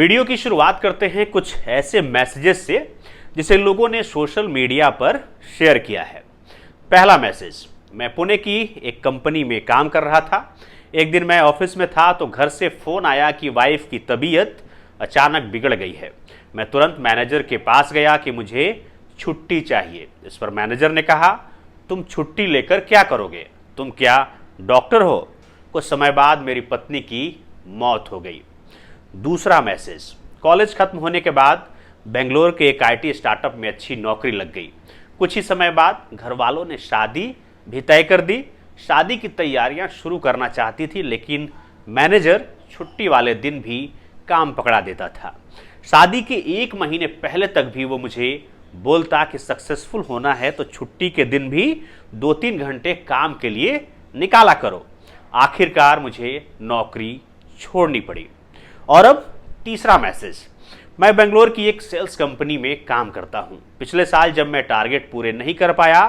Video की शुरुआत करते हैं कुछ ऐसे मैसेजेस से जिसे लोगों ने सोशल मीडिया पर शेयर किया है। पहला मैसेज, मैं पुणे की एक कंपनी में काम कर रहा था। एक दिन मैं ऑफिस में था तो घर से फ़ोन आया कि वाइफ की तबीयत अचानक बिगड़ गई है। मैं तुरंत मैनेजर के पास गया कि मुझे छुट्टी चाहिए। इस पर मैनेजर ने कहा, तुम छुट्टी लेकर क्या करोगे? तुम क्या डॉक्टर हो? कुछ समय बाद मेरी पत्नी की मौत हो गई। दूसरा मैसेज, कॉलेज खत्म होने के बाद बेंगलोर के एक आईटी स्टार्टअप में अच्छी नौकरी लग गई। कुछ ही समय बाद घर वालों ने शादी भी तय कर दी। शादी की तैयारियां शुरू करना चाहती थी, लेकिन मैनेजर छुट्टी वाले दिन भी काम पकड़ा देता था। शादी के 1 महीने पहले तक भी वो मुझे बोलता कि सक्सेसफुल होना है तो छुट्टी के दिन भी 2-3 घंटे काम के लिए निकाला करो। आखिरकार मुझे नौकरी छोड़नी पड़ी। और अब तीसरा मैसेज, मैं बेंगलोर की एक सेल्स कंपनी में काम करता हूं। पिछले साल जब मैं टारगेट पूरे नहीं कर पाया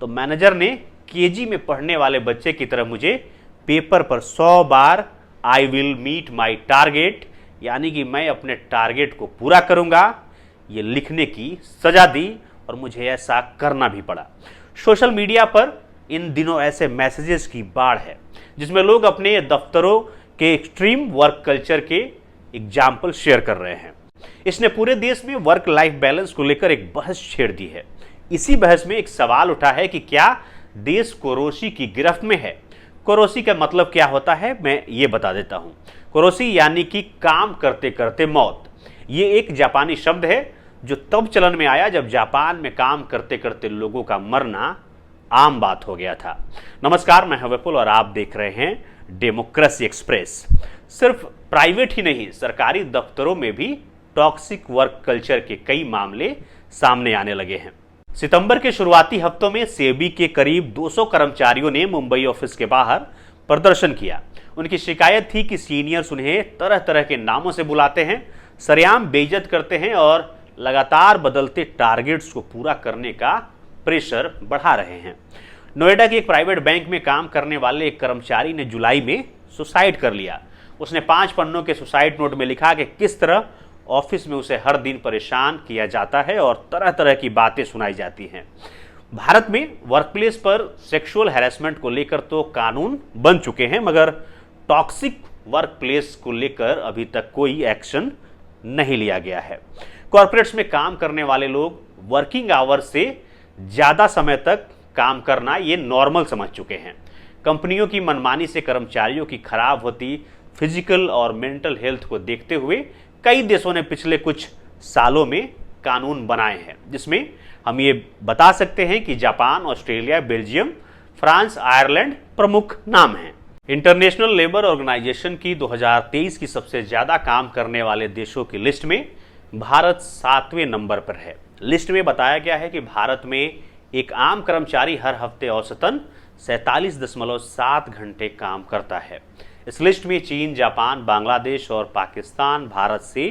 तो मैनेजर ने केजी में पढ़ने वाले बच्चे की तरह मुझे पेपर पर 100 बार I will meet my target, यानी कि मैं अपने टारगेट को पूरा करूंगा, ये लिखने की सजा दी और मुझे ऐसा करना भी पड़ा। सोशल मीडिया पर इन दिनों ऐसे मैसेजेस की बाढ़ है जिसमें लोग अपने दफ्तरों के एक्सट्रीम वर्क कल्चर के एग्जाम्पल शेयर कर रहे हैं। इसने पूरे देश में वर्क लाइफ बैलेंस को लेकर एक बहस छेड़ दी है। इसी बहस में एक सवाल उठा है कि क्या देश कोरोसी की गिरफ्त में है? कोरोसी का मतलब क्या होता है, मैं ये बता देता हूं। कोरोसी यानी कि काम करते करते मौत। ये एक जापानी शब्द है जो तब चलन में आया जब जापान में काम करते करते लोगों का मरना आम बात हो गया था। नमस्कार, मैं हूं विपुल और आप देख रहे हैं डेमोक्रेसी एक्सप्रेस। सिर्फ प्राइवेट ही नहीं, सरकारी दफ्तरों में भी टॉक्सिक वर्क कल्चर के कई मामले सामने आने लगे हैं। सितंबर के शुरुआती हफ्तों में सेबी के करीब 200 कर्मचारियों ने मुंबई ऑफिस के बाहर प्रदर्शन किया। उनकी शिकायत थी कि सीनियर्स उन्हें तरह तरह के नामों से बुलाते हैं, सरेआम बेइज्जत करते हैं और लगातार बदलते टारगेट्स को पूरा करने का प्रेशर बढ़ा रहे हैं। नोएडा के एक प्राइवेट बैंक में काम करने वाले एक कर्मचारी ने जुलाई में सुसाइड कर लिया। उसने 5 पन्नों के सुसाइड नोट में लिखा कि किस तरह ऑफिस में उसे हर दिन परेशान किया जाता है और तरह तरह की बातें सुनाई जाती हैं। भारत में वर्कप्लेस पर सेक्सुअल हैरेसमेंट को लेकर तो कानून बन चुके हैं, मगर टॉक्सिक वर्कप्लेस को लेकर अभी तक कोई एक्शन नहीं लिया गया है। कॉर्पोरेट्स में काम करने वाले लोग वर्किंग आवर्स से ज़्यादा समय तक काम करना ये नॉर्मल समझ चुके हैं। कंपनियों की मनमानी से कर्मचारियों की खराब होती फिजिकल और मेंटल हेल्थ को देखते हुए कई देशों ने पिछले कुछ सालों में कानून बनाए हैं, जिसमें हम ये बता सकते हैं कि Japan, Australia, Belgium, France, Ireland प्रमुख नाम हैं। इंटरनेशनल लेबर ऑर्गेनाइजेशन की 2023 की सबसे ज़्यादा काम करने वाले देशों की लिस्ट में भारत 7वें नंबर पर है। लिस्ट में बताया गया है कि भारत में एक आम कर्मचारी हर हफ्ते औसतन 47.7 घंटे काम करता है। इस लिस्ट में चीन, जापान, बांग्लादेश और पाकिस्तान भारत से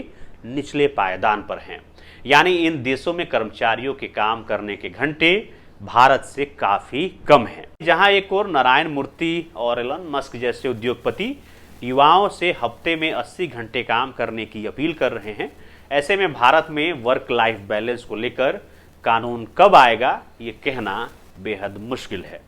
निचले पायदान पर हैं। यानी इन देशों में कर्मचारियों के काम करने के घंटे भारत से काफ़ी कम हैं। जहां एक और नारायण मूर्ति और एलन मस्क जैसे उद्योगपति युवाओं से हफ्ते में 80 घंटे काम करने की अपील कर रहे हैं। ऐसे में भारत में वर्क लाइफ बैलेंस को लेकर कानून कब आएगा, ये कहना बेहद मुश्किल है।